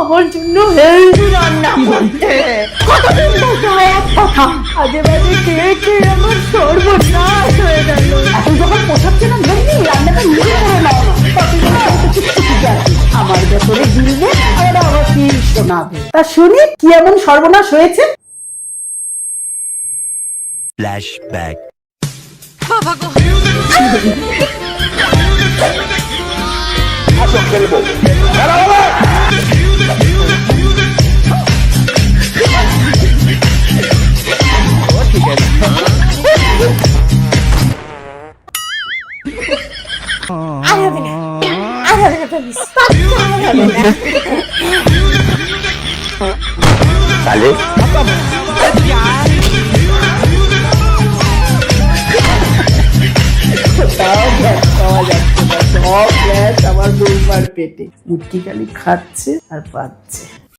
আমার জন্য হেলদি রান্না করতে। কতদিন বলতে হয় এক কথা, আজে বাজে খেয়ে খেয়ে আমার সর্বনাশ হয়ে গেল। এখন যখন পোষাচ্ছে না ধরনি, রান্নাটা নিজে করে নাও না। আমার ব্যাপারে দিলবে আর আমাকে শোনাবে। তা শুনি কি এমন সর্বনাশ হয়েছে। ফ্ল্যাশব্যাক। আসো খেলবো। ঠিক আছে। আমার বৌমার পেটে মুটকি খালি খাচ্ছে আর পাচ্ছে।